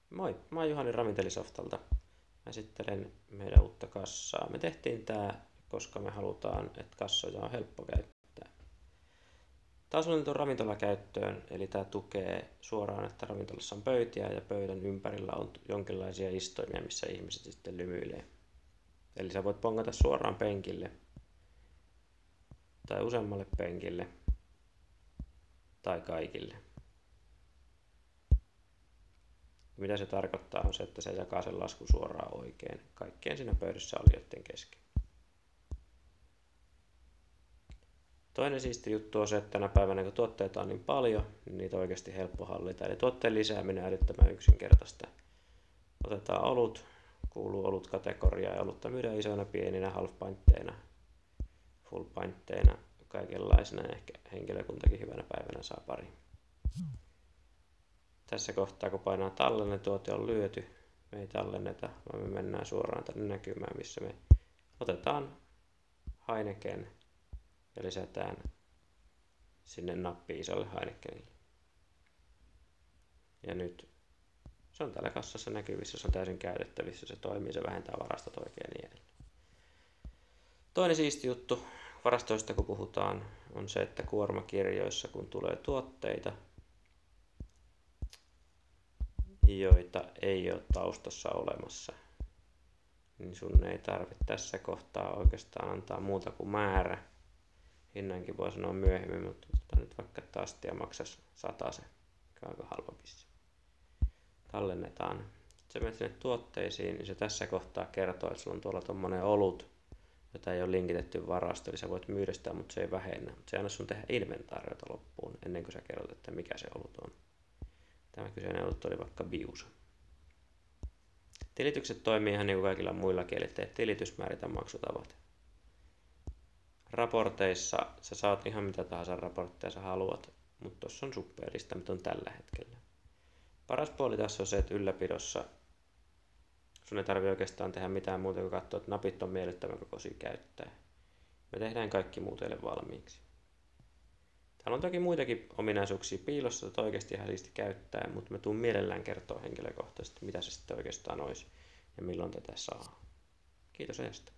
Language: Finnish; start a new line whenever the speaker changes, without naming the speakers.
Moi, mä oon Juhani Ravintelisoftalta. Mä esittelen meidän uutta kassaa. Me tehtiin tää, koska me halutaan, että kassoja on helppo käyttää. Tää on suunniteltu ravintolakäyttöön, eli tää tukee suoraan, että ravintolassa on pöytiä ja pöydän ympärillä on jonkinlaisia istuimia, missä ihmiset sitten lymyilee. Eli sä voit pongata suoraan penkille tai useammalle penkille tai kaikille. Mitä se tarkoittaa on se, että se jakaa sen laskun suoraan oikein kaikkien siinä pöydässä olijoiden kesken. Toinen siisti juttu on se, että tänä päivänä kun tuotteita on niin paljon, niin niitä on oikeasti helppo hallita. Eli tuotteen lisääminen on älyttömän yksinkertaista. Otetaan olut, kuuluu olut-kategoriaan ja olutta myydään isoina, pieninä, half-pintteina, full-pintteina, kaikenlaisena. Ehkä henkilökuntakin hyvänä päivänä saa pari. Tässä kohtaa kun painaa tallenne, tuote on lyöty. Me ei tallenneta, vaan me mennään suoraan tänne näkymään, missä me otetaan Heineken ja lisätään sinne nappi isolle Heinekenille. Ja nyt se on täällä kassassa näkyvissä, se on täysin käytettävissä, se toimii, se vähentää varastot oikein niin edelleen. Toinen siisti juttu varastoista kun puhutaan on se, että kuormakirjoissa kun tulee tuotteita, joita ei ole taustassa olemassa, niin sun ei tarvitse tässä kohtaa oikeastaan antaa muuta kuin määrä. Hinnankin voi sanoa myöhemmin, mutta nyt vaikka että astia maksaisi 100, mikä on aika halpa pissi. Tallennetaan. Se menet sinne tuotteisiin, niin se tässä kohtaa kertoo, että sulla on tuolla tommonen olut, jota ei ole linkitetty varastoon, eli sä voit myydä sitä, mutta se ei vähennä. Se ei anna sun tehdä inventaariota loppuun, ennen kuin sä kerrot, että mikä se olut on. Tämä kyseinen olut oli vaikka Biusa. Tilitykset toimii ihan niin kuin kaikilla muillakin, eli teet tilitys, määritä maksutavat. Raporteissa sä saat ihan mitä tahansa raportteja sä haluat, mutta tuossa on suppeelista, mitä on tällä hetkellä. Paras puoli tässä on se, että ylläpidossa sun ei tarvitse oikeastaan tehdä mitään muuta kuin katsoa, että napit on miellyttävän kokoisia käyttää. Me tehdään kaikki muu teille valmiiksi. Täällä on toki muitakin ominaisuuksia piilossa, että oikeasti ihan siisti käyttää, mutta mä tuun mielellään kertoa henkilökohtaisesti, mitä se sitten oikeastaan olisi ja milloin tätä saa. Kiitos ajasta.